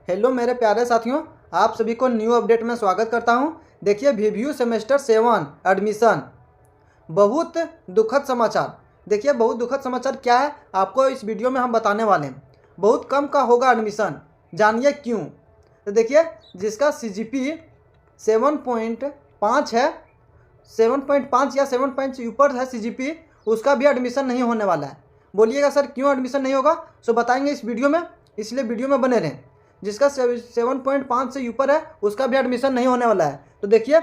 Hello मेरे प्यारे साथियों, आप सभी को न्यू अपडेट में स्वागत करता हूं। देखिए VVU सेमेस्टर 7 एडमिशन, बहुत दुखद समाचार। देखिए बहुत दुखद समाचार क्या है आपको इस वीडियो में हम बताने वाले हैं। बहुत कम का होगा एडमिशन, जानिए क्यों। तो देखिए जिसका CGP 7.5 है, 7.5 या 7 से ऊपर है CGP, उसका भी एडमिशन नहीं होने वाला है। बोलिएगा सर क्यों एडमिशन नहीं होगा, सो बताएंगे इस वीडियो में, इसलिए वीडियो में बने रहें। जिसका 7.5 से ऊपर है उसका भी एडमिशन नहीं होने वाला है। तो देखिए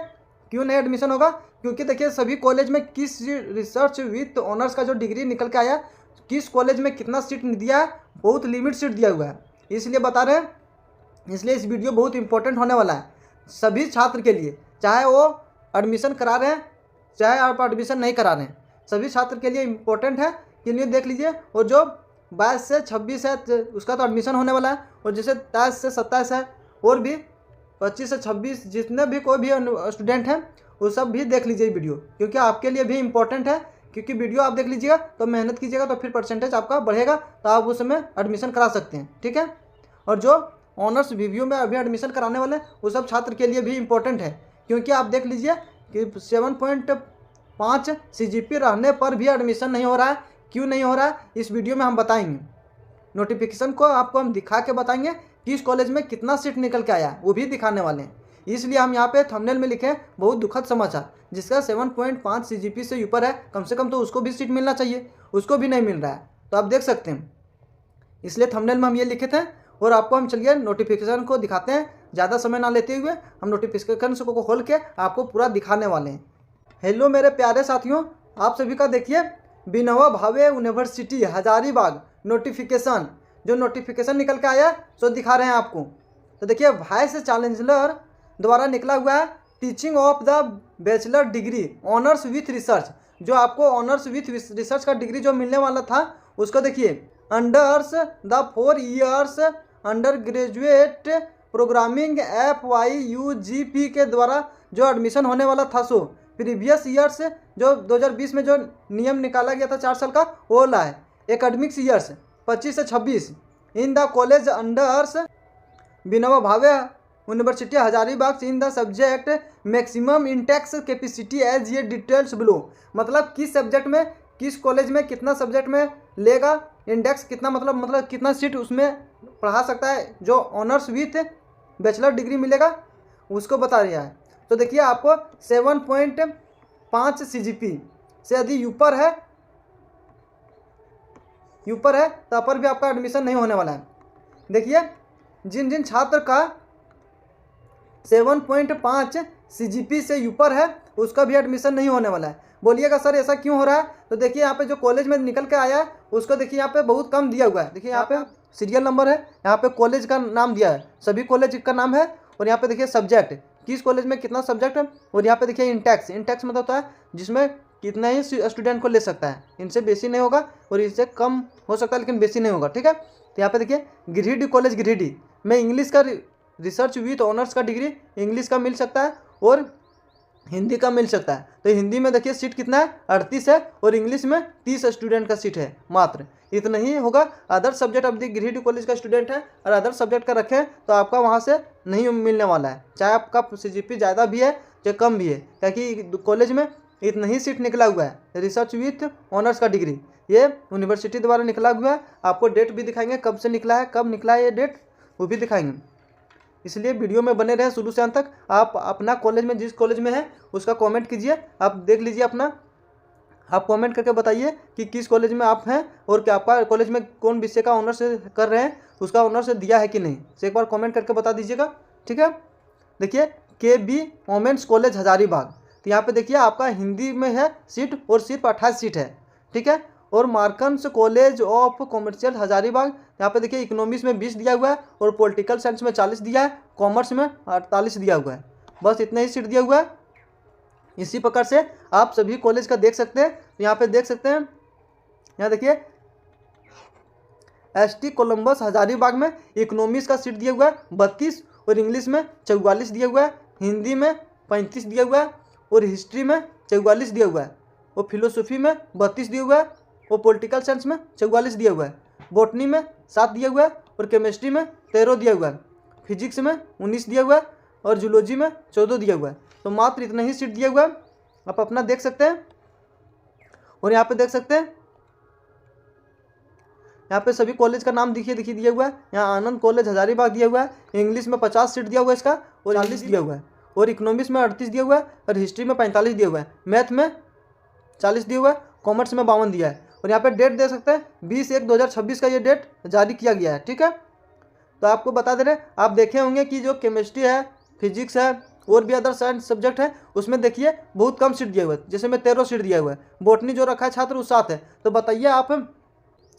क्यों नहीं एडमिशन होगा, क्योंकि देखिए सभी कॉलेज में किस रिसर्च विथ ऑनर्स का जो डिग्री निकल के आया, किस कॉलेज में कितना सीट दिया है, बहुत लिमिट सीट दिया हुआ है, इसलिए बता रहे हैं। इसलिए इस वीडियो बहुत इंपॉर्टेंट होने वाला है सभी छात्र के लिए, चाहे वो एडमिशन करा रहे हैं चाहे आप एडमिशन नहीं करा रहे हैं, सभी छात्र के लिए इम्पोर्टेंट है। कि लिए देख लीजिए, और जो 22 से 26 है उसका तो एडमिशन होने वाला है, और जैसे 23 से 27 है, और भी 25 से 26 जितने भी कोई भी स्टूडेंट हैं वो सब भी देख लीजिए वीडियो, क्योंकि आपके लिए भी इम्पोर्टेंट है। क्योंकि वीडियो आप देख लीजिएगा तो मेहनत कीजिएगा तो फिर परसेंटेज आपका बढ़ेगा, तो आप उस समय एडमिशन करा सकते हैं, ठीक है। और जो ऑनर्स VVU में अभी एडमिशन कराने वाले हैं वो सब छात्र के लिए भी इम्पोर्टेंट है, क्योंकि आप देख लीजिए कि 7.5 CGP रहने पर भी एडमिशन नहीं हो रहा है। क्यों नहीं हो रहा है इस वीडियो में हम बताएंगे। नोटिफिकेशन को आपको हम दिखा के बताएंगे कि इस कॉलेज में कितना सीट निकल के आया है, वो भी दिखाने वाले हैं। इसलिए हम यहाँ पे थंबनेल में लिखे हैं बहुत दुखद समाचार। जिसका 7.5 CGP से ऊपर है, कम से कम तो उसको भी सीट मिलना चाहिए, उसको भी नहीं मिल रहा है, तो आप देख सकते हैं। इसलिए थंबनेल में हम ये लिखे थे, और आपको हम चलिए नोटिफिकेशन को दिखाते हैं। ज़्यादा समय ना लेते हुए हम नोटिफिकेशन को खोल के आपको पूरा दिखाने वाले हैं। हेलो मेरे प्यारे साथियों, आप सभी का देखिए विनोबा भावे यूनिवर्सिटी हजारीबाग नोटिफिकेशन, जो नोटिफिकेशन निकल के आया सो दिखा रहे हैं आपको। तो देखिए वाइस चांसलर द्वारा निकला हुआ है teaching of the bachelor degree honours with research. जो आपको ऑनर्स विथ रिसर्च का डिग्री जो मिलने वाला था उसको देखिए under the 4 years undergraduate programming FYUGP के द्वारा जो एडमिशन होने वाला था, सो प्रीवियस ईयर्स जो 2020 में जो नियम निकाला गया था 4 साल का, वो लाए एकेडमिक्स ईयर्स 25 से 26 in the college under Vinoba Bhave University Hazaribagh in the subject maximum intakes capacity as ये डिटेल्स बिलो। मतलब किस सब्जेक्ट में, किस कॉलेज में कितना सब्जेक्ट में लेगा, इंडेक्स कितना, मतलब कितना सीट उसमें पढ़ा सकता है, जो ऑनर्स विथ बैचलर डिग्री मिलेगा उसको बता रहा है। तो देखिए आपको 7.5 CGP से यदि ऊपर है तो पर भी आपका एडमिशन नहीं होने वाला है। देखिए जिन जिन छात्र का 7.5 CGP से ऊपर है उसका भी एडमिशन नहीं होने वाला है। बोलिएगा सर ऐसा क्यों हो रहा है, तो देखिए यहाँ पे जो कॉलेज में निकल के आया है उसको देखिए यहाँ पे बहुत कम दिया हुआ है। देखिए यहाँ पे सीरियल नंबर है, यहाँ पे कॉलेज का नाम दिया है, सभी कॉलेज का नाम है, और यहाँ पे देखिए सब्जेक्ट किस कॉलेज में कितना सब्जेक्ट है, और यहाँ पे देखिए इंटेक्स मतलब होता है जिसमें कितना ही स्टूडेंट को ले सकता है, इनसे बेसी नहीं होगा और इससे कम हो सकता है लेकिन बेसी नहीं होगा, ठीक है। तो यहाँ पे देखिए गिरिडीह कॉलेज गिरिडीह में इंग्लिश का रिसर्च विथ ऑनर्स का डिग्री इंग्लिश का मिल सकता है और हिंदी का मिल सकता है। तो हिंदी में देखिए सीट कितना है 38 है, और इंग्लिश में 30 स्टूडेंट का सीट है, मात्र इतना ही होगा। अदर सब्जेक्ट अब गिरिडीह कॉलेज का स्टूडेंट है और अदर सब्जेक्ट का रखें तो आपका वहाँ से नहीं मिलने वाला है, चाहे आपका CGP ज़्यादा भी है चाहे कम भी है, क्योंकि कॉलेज में इतना ही सीट निकला हुआ है रिसर्च विथ ऑनर्स का डिग्री, ये यूनिवर्सिटी द्वारा निकला हुआ है। आपको डेट भी दिखाएंगे कब से निकला है, कब निकला है ये डेट, वो भी दिखाएंगे। इसलिए वीडियो में बने रहें शुरू से अंत तक। आप अपना कॉलेज में जिस कॉलेज में है उसका कमेंट कीजिए, आप देख लीजिए अपना, आप कमेंट करके बताइए कि किस कॉलेज में आप हैं और क्या आपका कॉलेज में कौन विषय का ऑनर्स कर रहे हैं, उसका ऑनर्स दिया है कि नहीं, तो एक बार कमेंट करके बता दीजिएगा, ठीक है। देखिए KB वोमेंस कॉलेज हजारीबाग, तो यहाँ पे देखिए आपका हिंदी में है सीट और सिर्फ 28 सीट है, ठीक है। और मार्कन्स कॉलेज ऑफ कॉमर्शियल हजारीबाग, यहाँ पे देखिए इकोनॉमिक्स में 20 दिया हुआ है और पॉलिटिकल साइंस में 40 दिया है, कॉमर्स में 48 दिया हुआ है, बस इतना ही सीट दिया हुआ है। इसी प्रकार से आप सभी कॉलेज का देख सकते हैं। यहाँ पे देख सकते हैं, यहाँ देखिए ST कोलंबस हजारीबाग में इकोनॉमिक्स का सीट दिया हुआ है 32, और इंग्लिश में 44 दिया हुआ है, हिंदी में 35 दिया हुआ है, और हिस्ट्री में 44 दिया हुआ है, और फिलोसफी में 32 दिया हुआ है, और पॉलिटिकल साइंस में 44 दिया हुआ है, बॉटनी में 7 दिया हुआ है, और केमिस्ट्री में 13 दिया हुआ है। फिजिक्स में 19 दिया हुआ है और जूलॉजी में 14 दिया हुआ है। तो मात्र इतना ही सीट दिया हुआ है, आप अपना देख सकते हैं। और यहाँ पे देख सकते हैं, यहाँ पे सभी कॉलेज का नाम देखिए दिया हुआ है। यहाँ आनंद कॉलेज हजारीबाग दिया हुआ है। इंग्लिश में 50 सीट दिया हुआ है इसका और 40 दिया हुआ है। और इकोनॉमिक्स में 38 दिया हुआ है और हिस्ट्री में 45 दिया हुआ है। मैथ में 40 दिया हुआ है, कॉमर्स में 52 दिया है। और यहाँ पे डेट देख सकते हैं 20/1/2026 का ये डेट जारी किया गया है। ठीक है, तो आपको बता दे रहे हैं, आप देखे होंगे कि जो केमिस्ट्री है, फिजिक्स है और भी अदर साइंस सब्जेक्ट है उसमें देखिए बहुत कम सीट दिया हुआ है। जैसे में 13 सीट दिया हुआ है, बॉटनी जो रखा है छात्र उस 7 है। तो बताइए आप,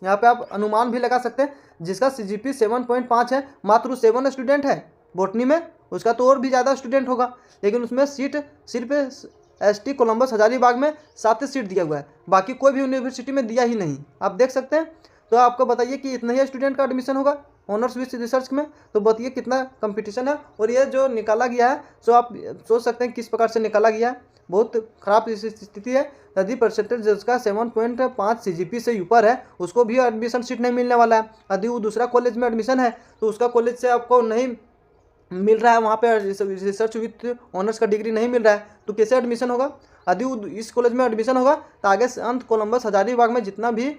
यहाँ पे आप अनुमान भी लगा सकते हैं, जिसका CGP 7.5 है, मात्र 7 स्टूडेंट है बॉटनी में, उसका तो और भी ज़्यादा स्टूडेंट होगा। लेकिन उसमें सीट सिर्फ ST कोलंबस हजारीबाग में 7 सीट दिया हुआ है, बाकी कोई भी यूनिवर्सिटी में दिया ही नहीं, आप देख सकते हैं। तो आपको बताइए कि इतना ही स्टूडेंट का एडमिशन होगा ऑनर्स विद रिसर्च में, तो बताइए कितना कंपटीशन है। और ये जो निकाला गया है सो आप सोच सकते हैं किस प्रकार से निकाला गया है। बहुत खराब स्थिति है। यदि परसेंटेज जिसका 7.5 CGP से ऊपर है उसको भी एडमिशन सीट नहीं मिलने वाला है। यदि वो दूसरा कॉलेज में एडमिशन है तो उसका कॉलेज से आपको नहीं मिल रहा है, वहाँ पे रिसर्च विथ ऑनर्स का डिग्री नहीं मिल रहा है, तो कैसे एडमिशन होगा। यदि वो इस कॉलेज में एडमिशन होगा तो आगे संत कोलंबस हजारीबाग में जितना भी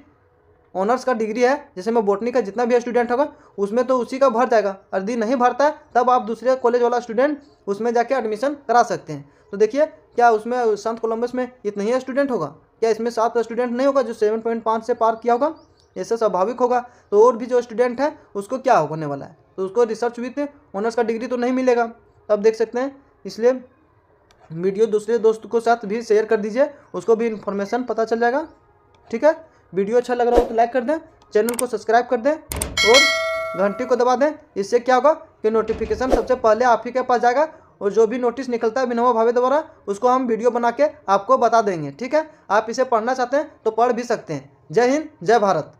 ऑनर्स का डिग्री है, जैसे में बॉटनी का जितना भी स्टूडेंट होगा उसमें तो उसी का भर जाएगा। यदि नहीं भरता है तब आप दूसरे कॉलेज वाला स्टूडेंट उसमें जाके एडमिशन करा सकते हैं। तो देखिए क्या उसमें संत कोलंबस में इतना ही स्टूडेंट होगा, क्या इसमें 7 स्टूडेंट नहीं होगा जो 7.5 से पार किया होगा, ऐसा स्वाभाविक होगा। तो और भी जो स्टूडेंट है उसको क्या होने वाला है, तो उसको रिसर्च विथ ऑनर्स का डिग्री तो नहीं मिलेगा। तब देख सकते हैं, इसलिए वीडियो दूसरे दोस्तों के साथ भी शेयर कर दीजिए, उसको भी इन्फॉर्मेशन पता चल जाएगा। ठीक है, वीडियो अच्छा लग रहा हो तो लाइक कर दें, चैनल को सब्सक्राइब कर दें और घंटी को दबा दें। इससे क्या होगा कि नोटिफिकेशन सबसे पहले आप ही के पास जाएगा और जो भी नोटिस निकलता है विनोबा भावे द्वारा उसको हम वीडियो बना के आपको बता देंगे। ठीक है, आप इसे पढ़ना चाहते हैं तो पढ़ भी सकते हैं। जय हिंद, जय भारत।